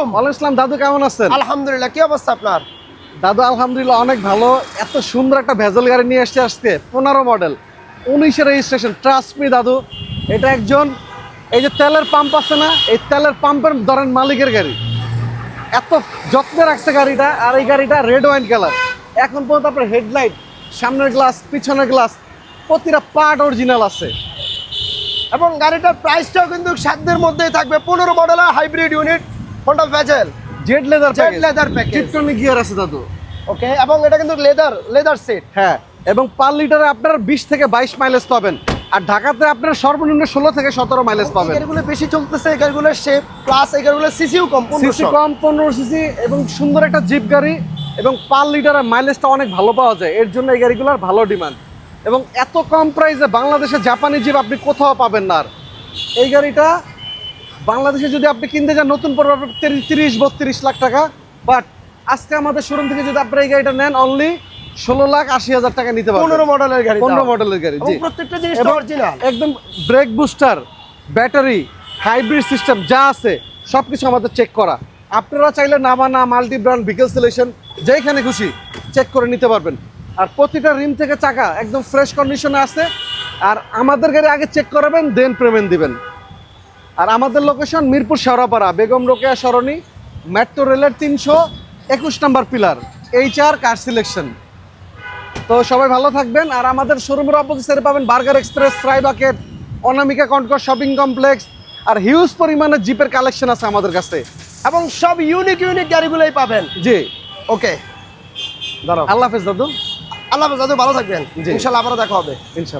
ওয়ালাইকুম আসসালাম। দাদু কেমন আছেন? আলহামদুলিল্লাহ, কি অবস্থা আপনার? দাদু আলহামদুলিল্লাহ অনেক ভালো। এত সুন্দর একটা ভেজেল গাড়ি নিয়ে এসছে আজকে, 15 মডেল, 19-এর রেজিস্ট্রেশন। ট্রাস্ট মি দাদু, এটা একজন এই যে তেলের পাম্প আছে না, এই তেলের পাম্পের ধরেন মালিকের গাড়ি। এত যত্নে রাখছে গাড়িটা। আর এই গাড়িটা রেড ওয়াইন কালার। এখন পর্যন্ত আপনার হেডলাইট, সামনের গ্লাস, পিছনের গ্লাস, প্রতিটা পার্ট অরিজিনাল আছে। এবং গাড়িটার প্রাইসটাও কিন্তু সাধ্যের মধ্যেই থাকবে। 15 মডেলের hybrid unit, Honda bezel, Z leather leather package, Tiptronic gear আছে দাদু। ওকে। এবং এটা কিন্তু লেদার সিট। হ্যাঁ, এবং পার লিটারে আপনার 20 থেকে 22 মাইলেজ পাবেন। আর ঢাকাতে আপনার সর্বনিম্ন 16 থেকে 17 মাইলেজ পাবেন। এগুলো বেশি চলতেছে, এই গাড়িগুলোর শেপ প্লাস এই গাড়িগুলোর সিসিও কম, সিসি কম, 15 সিসি, এবং সুন্দর একটা জিপ গাড়ি, এবং পার লিটারের মাইলেজটা অনেক ভালো পাওয়া যায়। এর জন্য এই গাড়িগুলোর ভালো ডিমান্ড। এবং এত কম প্রাইসে বাংলাদেশে জাপানি জিপ আপনি কোথাও পাবেন না। আর এই গাড়িটা বাংলাদেশে যদি আপনি কিনতে যান নতুন পড়বে 30-32 লাখ টাকা। বাট আজকে আমাদের শোরুম থেকে যদি আপনি এই গাড়িটা নেন, অনলি 16,80,000 টাকা নিতে পারবেন। 15 মডেলের গাড়ি, 15 মডেলের গাড়ি, জি। প্রত্যেকটা জিনিস অরিজিনাল। একদম brake booster, battery, hybrid system যা আছে সবকিছু আমাদের চেক করা। আপনারা চাইলে নামানা, মাল্টি ব্র্যান্ড ভেহিকল সিলেকশন যেখানে খুশি চেক করে নিতে পারবেন। আর প্রতিটা রিম থেকে চাকা একদম ফ্রেশ কন্ডিশনে আছে। আর আমাদের গাড়ি আগে চেক করাবেন, দেন পেমেন্ট দিবেন। আর আমাদের লোকেশন মিরপুর শেওড়াপাড়া, বেগম রোকেয়া সরণি, মেট্রো রেলের 321 নম্বর পিলার, HR কার সিলেকশন। তো সবাই ভালো থাকবেন। আর আমাদের শোরুমের অপোজিট সাইডে পাবেন বার্গার এক্সপ্রেস, ফ্রাই বাকেট, অনামিকা কনকর শপিং কমপ্লেক্স। আর হিউজ পরিমাণে জিপের কালেকশন আছে আমাদের কাছে, এবং সব ইউনিক গাড়িগুলোই পাবেন। জি। ওকে, দাঁড়াও। আল্লাহ হাফেজ দাদু। আল্লাহ হাফেজ দাদু, ভালো থাকবেন। জি। ইনশাআল্লাহ আবারও দেখা হবে। ইনশাআল্লাহ।